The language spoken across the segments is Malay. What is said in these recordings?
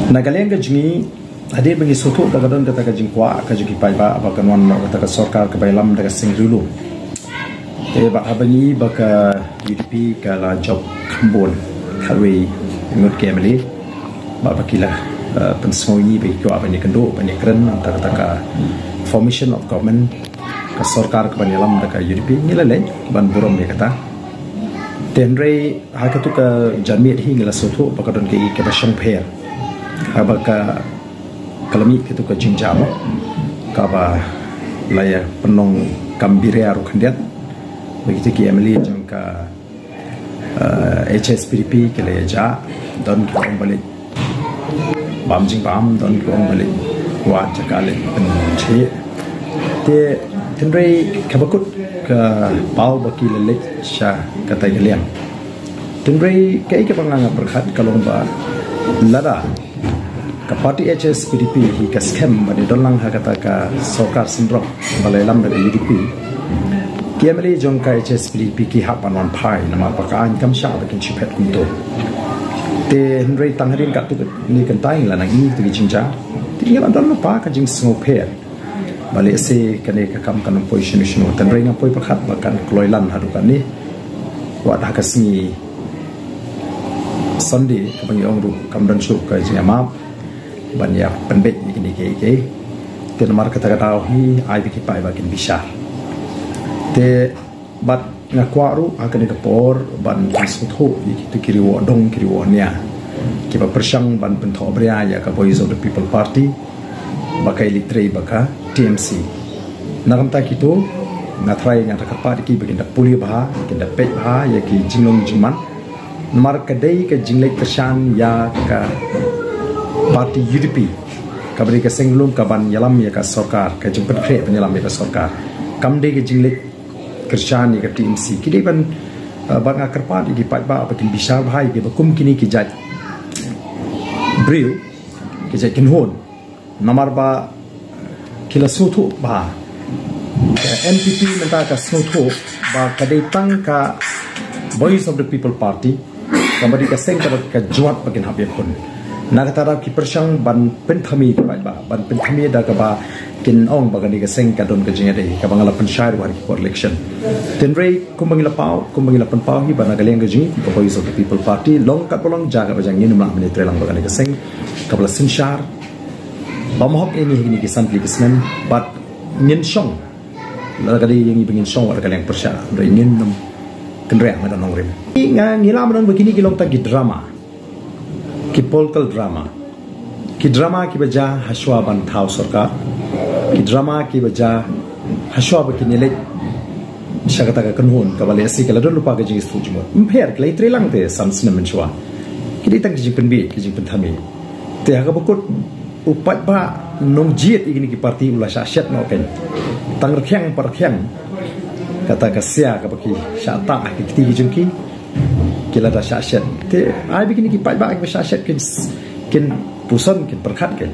Nagaling ka jingi ade bagi soto dagadon kata ka jingkwa ka jiki paiba apa kanwan kata ka sorkar ka bailam daga singrulu te ba abani baka UDP kala job kambon kalwe ngut kemeli ba bakila pensoi be ko abani kendo bani kren kata ka formation of government ka sorkar ka bailam daga UDP ngilale ban burom be kata tenre hakatu ka jamit hi ngila soto bakadon ke ke basong pher abaka kalami itu ke jinjam kaba laya penong kambire aru khandiat begitu ki emily jangka HSPDP ke laya ja don ki ong balik bam jing bam don ki ong balik wa jakale penche te tenre kabakut ke pau baki lelek sha kata geliam tenre kai ke panganga berkhat kalong ba lada ka parti HSPDP hi ka scam bani dolang ha kata ka sokar sindrop balai lam dari UDP kiameli jong ka HSPDP ki ha panon phai nama pakan kam sha bakin chipet kunto te henry tangharin ka tu ni kan tai la nang i tu jinja tinggal andon pa ka jing snow pair balai se kane ka kam kan position no tan rei na poi pakhat bakan kloilan ha du kan ni wa da ka singi Sunday ka bang yong ru kam dan su ka jama banyak penbet ini ke kenamar kata-kata hi ai biki pai bakin bisa te bat ngakwaru akan dikepor ban pasutho itu kiri wo dong kiri wo nya kiba persang ban pentho bria ya ka Voice of the People Party bakai litre baka TMC nakam ta kito ngatrai ngata kapat ki bakin da puli bah bakin da pet bah ya ki jinglong jingman mar kadai ka jinglek tersan ya ka parti UDP kabri ka senglum kaban yalam ya ka sorkar ka jemput kre penyalam ya ka sorkar kamde ke jinglik kerjaan ya ka TMC kini ban bang akarpat di pat ba batin bisa bahai ke bakum kini ki jaj bril ki jaj kinhon namar ba kila sutu ba NPP menta ka sutu ba kadai tang ka Voice of the People Party kabri ka seng ka juat bakin habib pun nakatara ki persang ban penthami ki ba ban penthami da ka ba kin ong bagani ka seng ka don ka jinga dei ka bangala panshar war ki election tenrei kumbangila pan pau hi bana galeng ka jingi ko Voice of the People Party long ka polong jaga ba jang yin ma mene trelang bagani ka seng ka bala sinshar bamhok ini hini ki sampli kismen but ngin song la ka dei yang ibingin song war galeng persha rei ngin nom tenrei ma nong rem nga ngila ma nong begini ki long ta ki drama ki political drama ki baja haswa ban thau sarkar ki drama ki baja haswa ba kinele shagata ka kanhon ka bale asi kala don lupa ka jing stu jimo mpher klai trelang te samsna menchwa ki dei tang jing penbi ki jing penthami te ha ka bukut upat ba nong jiet igini ki parti ula syashat no ken tang rkhyang par khyang kata ka sia ka baki syata ki ti jingki kila da syashat te ai begini ki pai ba ki syashat kin puson kin perkhat ken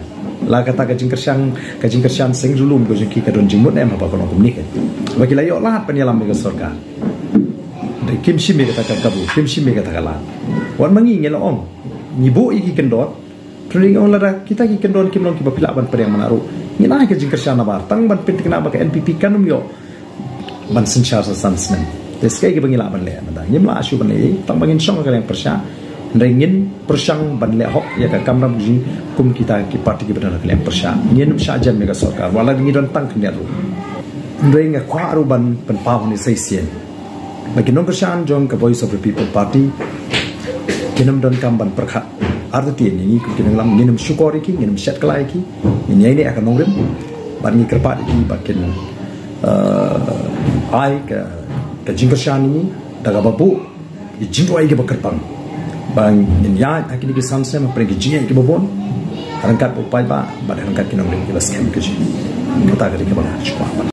la kata ka jingkersyang sing julum ko jingki ka don jimut em apa kono kumni ken bagi la yo lahat penyalam ke sorkar de kim shime kata ka kabu kim shime kata kala wan mangi ngelo ong nyibu iki kendot truling on la kita ki kendon kim long ki bapila ban pereng manaru ngina ka jingkersyang na bar tang ban pintik na ba ka NPP kanum yo ban sinchar sa sansmen deskai ke bangila ban le manda nyimla asu ban le tang bangin song ka yang persya ndengin persang ban le hok ya ka kamram jing kum kita ki parti ki badana ka yang persya ngin sha jam mega sarkar wala ngi don tang khnya ru ndeng kwa ru ban pen paw ni sai sien bagi non persyan jong ka Voice of the People Party kinam don kam ban perkhat arti ni ku kinam lam nginum syukori ki nginum syat kalai ki ni ini akan nongrim ban ngi kerpat ki bakin ai ka jingkersyang ni daga babu jingwai ke bakerpang bang ya akini ke samse ma pergi jingai ke babon rangkat upai ba rangkat kinong ke scam ke ji kata ke bang